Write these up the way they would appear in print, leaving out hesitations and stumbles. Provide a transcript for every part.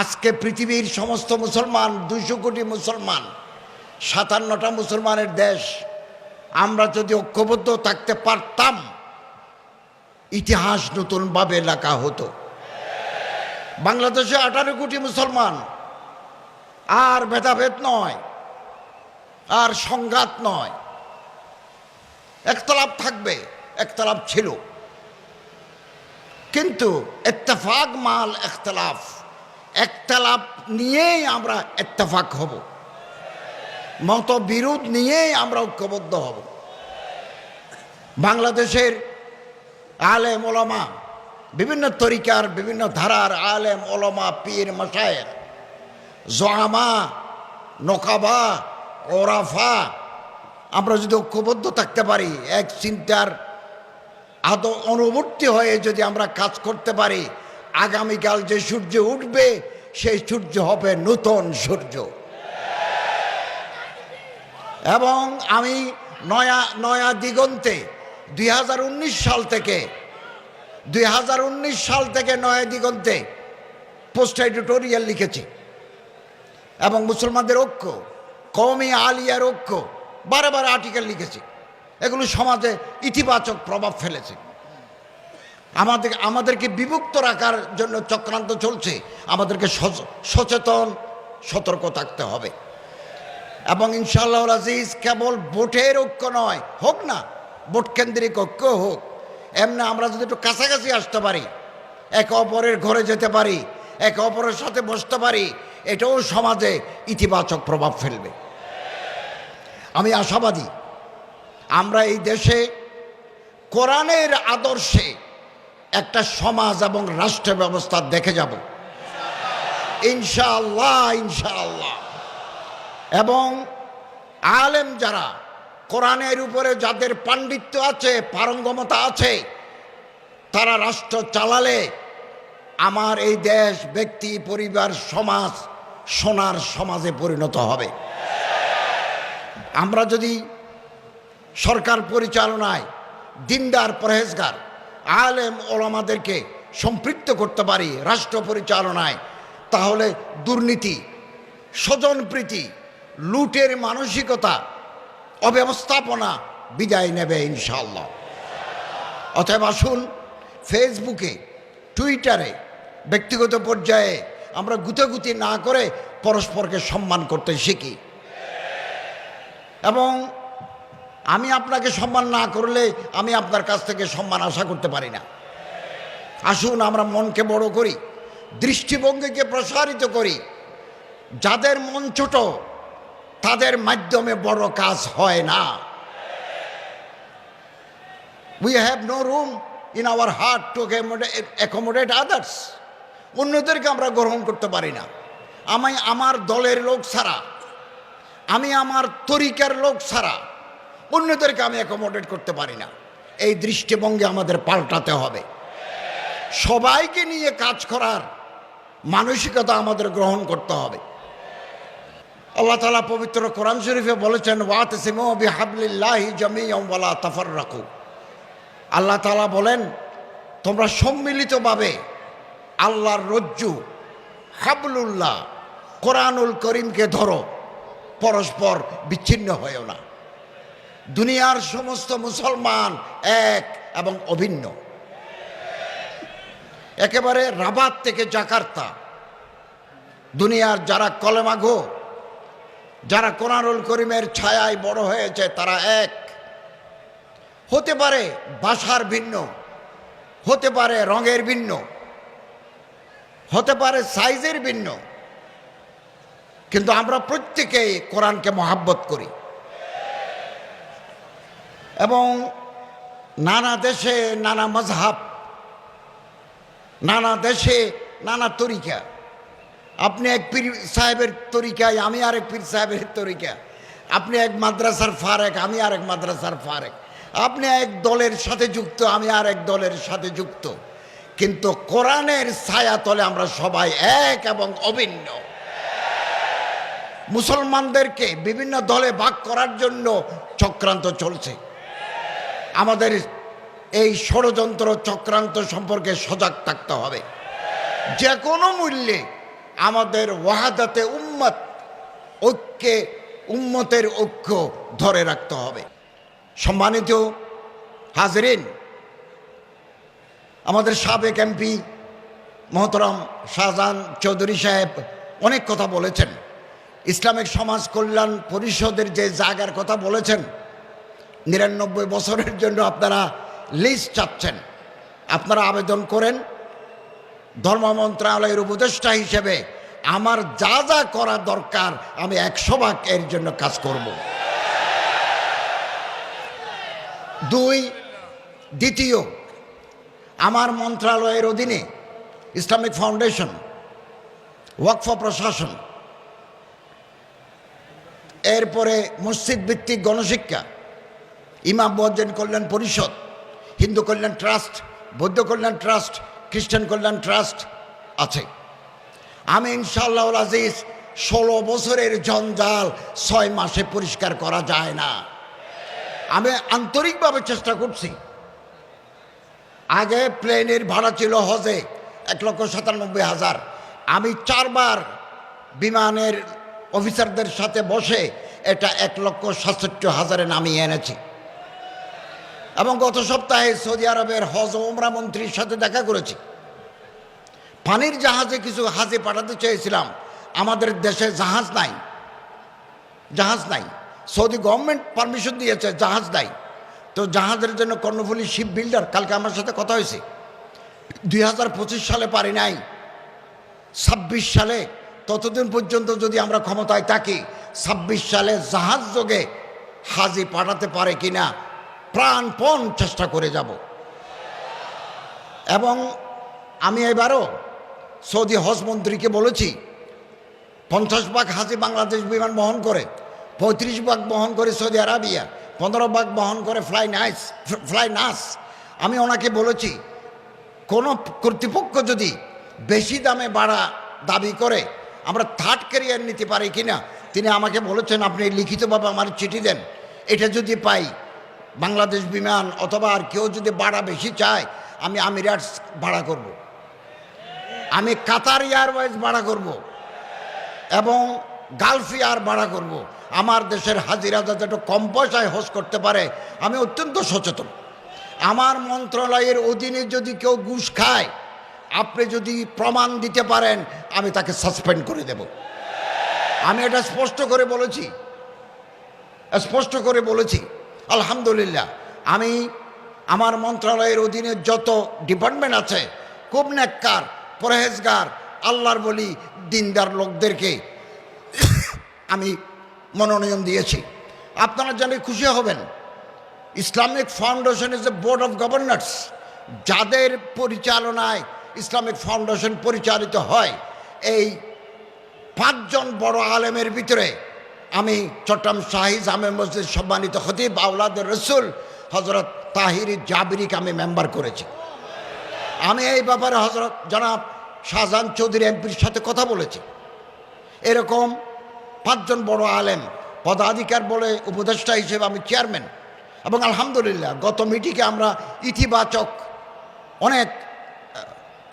আজকে পৃথিবীর সমস্ত মুসলমান 200 কোটি মুসলমান, 57টা মুসলমানের দেশ, আমরা যদি ঐক্যবদ্ধ থাকতে পারতাম ইতিহাস নতুনভাবে লেখা হতো। বাংলাদেশে 18 কোটি মুসলমান, আর ভেদাভেদ নয়, আর সংঘাত নয়, একতলাপ থাকবে, একতলাপ ছিল, কিন্তু ইত্তেফাক মাল ইখতিলাফ, একতলাপ নিয়েই আমরা ইত্তেফাক হব, মতবিরোধ নিয়েই আমরা ঐক্যবদ্ধ হব। বাংলাদেশের আলেম ওলামা, বিভিন্ন তরিকার বিভিন্ন ধারার আলেম ওলামা, পীর মাশায়েখ, জোয়ামা, নকাবা, ওরাফা, আমরা যদি ঐক্যবদ্ধ থাকতে পারি, এক চিন্তার অনুবর্তী হয়ে যদি আমরা কাজ করতে পারি, আগামীকাল যে সূর্য উঠবে সেই সূর্য হবে নতুন সূর্য। এবং আমি নয়া দিগন্তে 2019 সাল থেকে নয়া দিগন্তে পোস্ট এডিটোরিয়াল লিখেছি, এবং মুসলমানদের ঐক্য, কওমি আলিয়ার ঐক্য, বারে আর্টিকেল লিখেছি। এগুলো সমাজে ইতিবাচক প্রভাব ফেলেছে। আমাদেরকে বিভক্ত রাখার জন্য চক্রান্ত চলছে, আমাদেরকে সচেতন সতর্ক থাকতে হবে। এবং ইনশাআল্লাহ আজিজ, কেবল ভোটের ঐক্য নয়, হোক না ভোট কেন্দ্রিক ঐক্য হোক, এমনি আমরা যদি একটু কাছাকাছি আসতে পারি, একে অপরের ঘরে যেতে পারি, একে অপরের সাথে বসতে পারি, এটাও সমাজে ইতিবাচক প্রভাব ফেলবে। আমি আশাবাদী আমরা এই দেশে কোরআনের আদর্শে একটা সমাজ এবং রাষ্ট্র ব্যবস্থা দেখে যাব ইনশাআল্লাহ, ইনশাআল্লাহ। এবং আলেম যারা, কোরআনের উপরে যাদের পাণ্ডিত্য আছে, পারঙ্গমতা আছে, তারা রাষ্ট্র চালালে আমার এই দেশ, ব্যক্তি, পরিবার, সমাজ সোনার সমাজে পরিণত হবে। আমরা যদি সরকার পরিচালনায় দিনদার, পরহেজগার আলেম ওলামাদেরকে সম্পৃক্ত করতে পারি রাষ্ট্র পরিচালনায়, তাহলে দুর্নীতি, স্বজনপ্রীতি, লুটের মানসিকতা, অব্যবস্থাপনা বিদায় নেবে ইনশাআল্লাহ। অতএব আসুন ফেসবুকে, টুইটারে, ব্যক্তিগত পর্যায়ে আমরা গুতাগুতি না করে পরস্পরকে সম্মান করতে শিখি। এবং আমি আপনাকে সম্মান না করলে আমি আপনার কাছ থেকে সম্মান আশা করতে পারি না। আসুন আমরা মনকে বড় করি, দৃষ্টিভঙ্গিকে প্রসারিত করি। যাদের মন ছোট তাদের মাধ্যমে বড় কাজ হয় না। We have no room in our heart to accommodate others. অন্যদেরকে আমরা গ্রহণ করতে পারি না। আমি আমার দলের লোক ছাড়া, আমি আমার তরিকার লোক ছাড়া অন্যদেরকে আমি অ্যাকোমোডেট করতে পারি না। এই দৃষ্টিভঙ্গি আমাদের পাল্টাতে হবে। সবাইকে নিয়ে কাজ করার মানসিকতা আমাদের গ্রহণ করতে হবে। আল্লাহ তাআলা পবিত্র কোরআন শরীফে বলেছেন, ওয়াতাসিমু বিহাবলিল্লাহি জামিআন ওয়া লা তাফাররাকু। আল্লাহ তাআলা বলেন, তোমরা সম্মিলিতভাবে আল্লাহর রজ্জু হাবলুল্লাহ কোরআনুল করিমকে ধরো, পরস্পর বিচ্ছিন্ন হয়েও না। দুনিয়ার সমস্ত মুসলমান এক এবং অভিন্ন। একেবারে রাবাত থেকে জাকার্তা, দুনিয়ার যারা কলেমাগো, যারা কোরআনুল করিমের ছায়ায় বড় হয়েছে, তারা এক। হতে পারে ভাষার ভিন্ন, হতে পারে রঙের ভিন্ন, হতে পারে সাইজের ভিন্ন, কিন্তু আমরা প্রত্যেকেই কোরআনকে মহাব্বত করি। এবং নানা দেশে নানা মজহাব, নানা দেশে নানা তরিকা। আপনি এক পীর সাহেবের তরিকায়, আমি আরেক পীর সাহেবের তরিকা। আপনি এক মাদ্রাসার ফারেক, আমি আরেক মাদ্রাসার ফারেক। আপনি এক দলের সাথে যুক্ত, আমি আরেক দলের সাথে যুক্ত, কিন্তু কোরআনের ছায়া তলে আমরা সবাই এক এবং অভিন্ন। মুসলমানদেরকে বিভিন্ন দলে ভাগ করার জন্য চক্রান্ত চলছে। আমাদের এই ষড়যন্ত্র চক্রান্ত সম্পর্কে সজাগ থাকতে হবে। যে কোনো মূল্যে আমাদের ওয়াহাদাতে উম্মত, ঐক্যে উম্মতের ঐক্য ধরে রাখতে হবে। সম্মানিত হাজরিন, আমাদের সাবেক এমপি মহতরম শাহজাহান চৌধুরী সাহেব অনেক কথা বলেছেন। ইসলামিক সমাজ কল্যাণ পরিষদের যে জায়গার কথা বলেছেন, ৯৯ বছরের জন্য আপনারা লিস্ট চাচ্ছেন, আপনারা আবেদন করেন। ধর্ম মন্ত্রণালয়ের উপদেষ্টা হিসেবে আমার যা যা করা দরকার আমি ১০০ ভাগ এর জন্য কাজ করব। দ্বিতীয়, আমার মন্ত্রণালয়ের অধীনে ইসলামিক ফাউন্ডেশন, ওয়াকফ প্রশাসন, এরপরে মসজিদ ভিত্তিক গণশিক্ষা, ইমাম মুয়াজ্জিন কল্যাণ পরিষদ, হিন্দু কল্যাণ ট্রাস্ট, বৌদ্ধ কল্যাণ ট্রাস্ট, খ্রিস্টান কল্যাণ ট্রাস্ট আছে। আমি ইনশাআল্লাহ আজিজ ১৬ বছরের জঞ্জাল ৬ মাসে পরিষ্কার করা যায় না। আমি আন্তরিকভাবে চেষ্টা করছি। আগে প্লেনের ভাড়া ছিল হজে ১,৯৭,০০০। আমি 4 বার বিমানের অফিসারদের সাথে বসে এটা ১,৬৭,০০০ নামিয়ে এনেছি। এবং গত সপ্তাহে সৌদি আরবের হজ ও উমরা মন্ত্রীর সাথে দেখা করেছি। পানির জাহাজে কিছু হাজি পাঠাতে চেয়েছিলাম, আমাদের দেশে জাহাজ নাই। সৌদি গভর্নমেন্ট পারমিশন দিয়েছে, জাহাজ নাই। তো জাহাজের জন্য কর্ণফুলী শিপ বিল্ডার, কালকে আমার সাথে কথা হয়েছে, 2025 সালে পারি নাই, 26 সালে, ততদিন পর্যন্ত যদি আমরা ক্ষমতায় থাকি 26 সালে জাহাজ যোগে হাজি পাঠাতে পারে কিনা প্রাণপণ চেষ্টা করে যাব। এবং আমি এবারও সৌদি হজ মন্ত্রীকে বলেছি 50 ভাগ হাজি বাংলাদেশ বিমান বহন করে, 35 ভাগ বহন করে সৌদি আরবিয়া, 15 ভাগ বহন করে ফ্লাই নাস। আমি ওনাকে বলেছি কোনো কর্তৃপক্ষ যদি বেশি দামে ভাড়া দাবি করে আমরা থার্ড ক্যারিয়ার নিতে পারি কিনা। তিনি আমাকে বলেছেন আপনি লিখিতভাবে আমার চিঠি দেন, এটা যদি পাই বাংলাদেশ বিমান অথবা আর কেউ যদি ভাড়া বেশি চায় আমি আমিরাটস ভাড়া করব, আমি কাতার এয়ারওয়েজ ভাড়া করব এবং গালফ এয়ার ভাড়া করব। আমার দেশের হাজিরা যাতে একটু কম পয়সায় হজ করতে পারে আমি অত্যন্ত সচেতন। আমার মন্ত্রণালয়ের অধীনে যদি কেউ ঘুষ খায় আপনি যদি প্রমাণ দিতে পারেন আমি তাকে সাসপেন্ড করে দেব। আমি এটা স্পষ্ট করে বলেছি। আলহামদুলিল্লাহ আমি আমার মন্ত্রণালয়ের অধীনে যত ডিপার্টমেন্ট আছে খুব নেককার, পরহেজগার, আল্লাহর বলি, দিনদার লোকদেরকে আমি মনোনয়ন দিয়েছি। আপনারা জানলে খুশি হবেন, Islamic foundation is a board of governors. যাদের পরিচালনায় ইসলামিক ফাউন্ডেশন পরিচালিত হয় এই 5 জন বড় আলেমের ভিতরে আমি চট্টগ্রাম শাহী জামে মসজিদ সম্মানিত খতিব আওলাদের রসুল হজরত তাহির জাবিরিকে আমি মেম্বার করেছি। আমি এই ব্যাপারে হজরত জনাব শাহজাহান চৌধুরী এমপির সাথে কথা বলেছি। এরকম 5 জন বড় আলেম পদাধিকার বলে উপদেষ্টা হিসেবে আমি চেয়ারম্যান। এবং আলহামদুলিল্লাহ গত মিটিংয়ে আমরা ইতিবাচক অনেক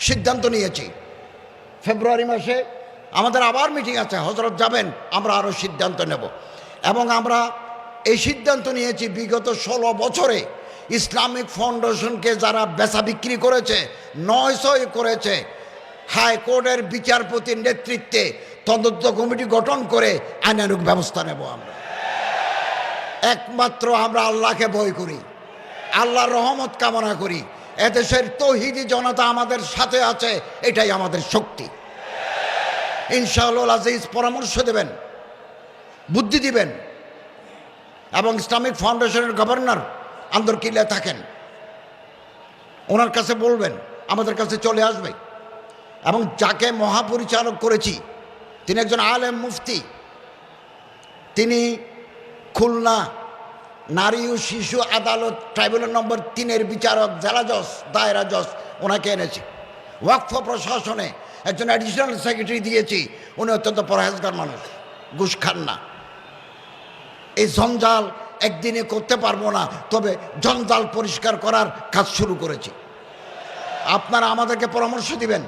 সিদ্ধান্ত নিয়েছি। ফেব্রুয়ারি মাসে আমাদের আবার মিটিং আছে, হজরত যাবেন, আমরা আরও সিদ্ধান্ত নেব। এবং আমরা এই সিদ্ধান্ত নিয়েছি বিগত 16 বছরে ইসলামিক ফাউন্ডেশনকে যারা বেচা বিক্রি করেছে, 900 করেছে, হাইকোর্টের বিচারপতির নেতৃত্বে তদন্ত কমিটি গঠন করে আইনানুগ ব্যবস্থা নেব। আমরা একমাত্র আমরা আল্লাহকে ভয় করি, আল্লাহর রহমত কামনা করি। এদেশের তৌহিদি জনতা আমাদের সাথে আছে, এটাই আমাদের শক্তি। ইনশাআল্লাহ আজিজ পরামর্শ দেবেন, বুদ্ধি দিবেন। এবং ইসলামিক ফাউন্ডেশনের গভর্নর আন্দরকিল্লায় থাকেন, ওনার কাছে বলবেন, আমাদের কাছে চলে আসবে। এবং যাকে মহাপরিচালক করেছি তিনি একজন আলেম মুফতি, তিনি খুলনা নারী ও শিশু আদালত ট্রাইব্যুনাল নম্বর 3-এর বিচারক, জেলা জজ, দায়রা জজ, ওনাকে এনেছি। ওয়াকফ প্রশাসনে একজন অ্যাডিশনাল সেক্রেটারি দিয়েছি, উনি অত্যন্ত পরহেজগার মানুষ, ঘুষ খান না। এই জঞ্জাল একদিনে করতে পারবো না, তবে জঞ্জাল পরিষ্কার করার কাজ শুরু করেছি। আপনারা আমাদেরকে পরামর্শ দিবেন।